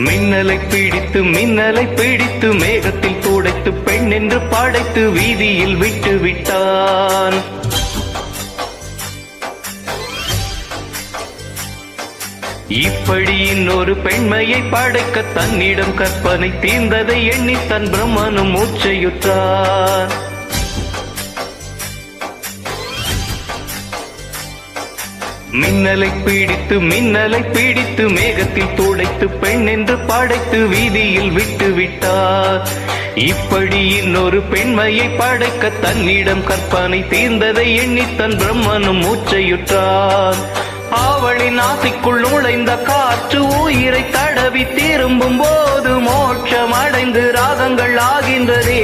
மின்னலை பிடித்து மேகத்தில் துடைத்து பெண் என்று படைத்து வீதியில் விட்டு விட்டான். இப்படி இன்னொரு பெண்மையை படைக்க தன்னிடம் கற்பனை தீர்ந்ததை எண்ணி தன் பிரம்மனும் மூச்சையுற்றார். மின்னலை பிடித்து மேகத்தில் துடைத்து பெண் என்று படைத்து வீதியில் விட்டு விட்டார். இப்படி இன்னொரு பெண்மையை படைக்க தன்னிடம் கற்பனை தீர்ந்ததை எண்ணி தன் பிரம்மனும் மூச்சையுற்றார். அவளின் ஆசைக்குள் நுழைந்த காற்று உயிரை தடவி திரும்பும் போது மோட்சம் அடைந்து ராகங்கள் ஆகின்றதே.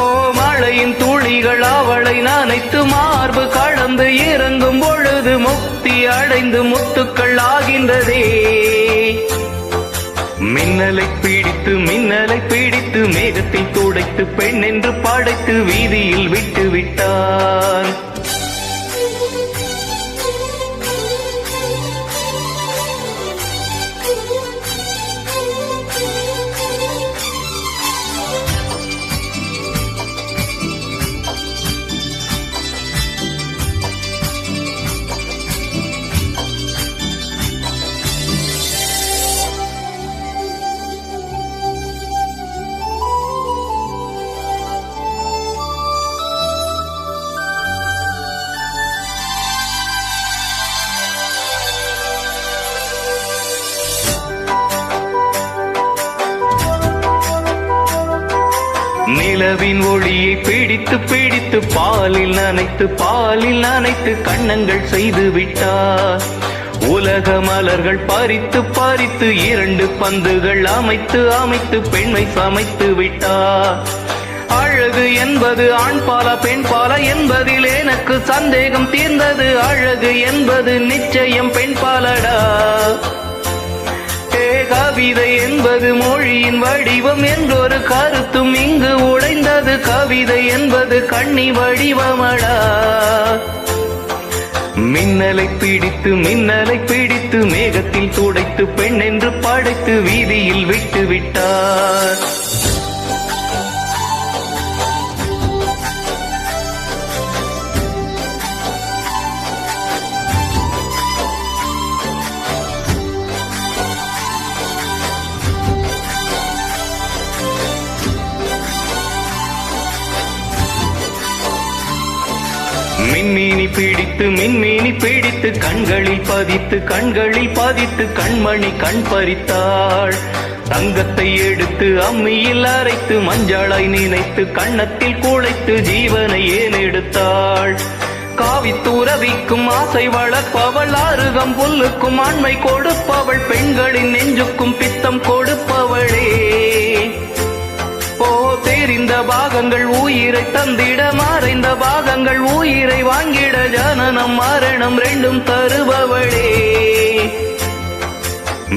ஓ மழையின் துளிகள் அவளை நனைத்து மார்பு கடந்து இறங்கும் பொழுது முக்தி அடைந்து முத்துக்கள் ஆகின்றதே. மின்னலை பிடித்து மேகத்தில் துடைத்து பெண் என்று படைத்து வீதியில் விட்டு விட்டான். நிலவின் ஒளியை பிடித்து பாலில் நனைத்து கண்ணங்கள் செய்து விட்டார். உலக மலர்கள் பறித்து இரண்டு பந்துகள் அமைத்து பெண்மை சமைத்து விட்டார். அழகு என்பது ஆண் பாலா பெண் பாலா என்பதில் எனக்கு சந்தேகம் தீர்ந்தது. அழகு என்பது நிச்சயம் பெண் பாலடா. கவிதை என்பது மொழியின் வடிவம் என்றொரு கருத்தும் இங்கு உடைந்தது. கவிதை என்பது கண்ணி வடிவமடா. மின்னலை பிடித்து மேகத்தில் துடைத்து பெண் என்று படைத்து வீதியில் விட்டு விட்டார். மின்மீனி பிடித்து கண்களில் பதித்து கண்மணி கண் பறித்தாள். தங்கத்தை எடுத்து அம்மியில் அரைத்து மஞ்சளாய் நினைத்து கண்ணத்தில் குழைத்து ஜீவனை ஏன் எடுத்தாள். காவித்துறவிக்கும் ஆசை வளர்ப்பவள், அருகம் புல்லுக்கும் ஆண்மை கொடுப்பவள், பெண்களின் நெஞ்சுக்கும் பித்தம் கொடுப்பவளே. தெரிந்த பாகங்கள் உயிரை தந்திட, மறைந்த பாகங்கள் உயிரை வாங்கிட, ஜனனம் மரணம் ரெண்டும் தருபவளே.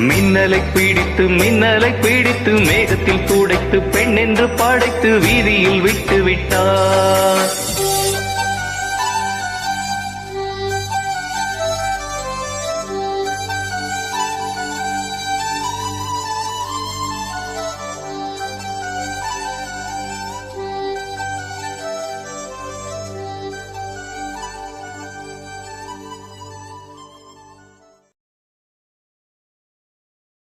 மின்னலை பிடித்து மேகத்தில் துடைத்து பெண் என்று படைத்து வீதியில் விட்டு விட்டார்.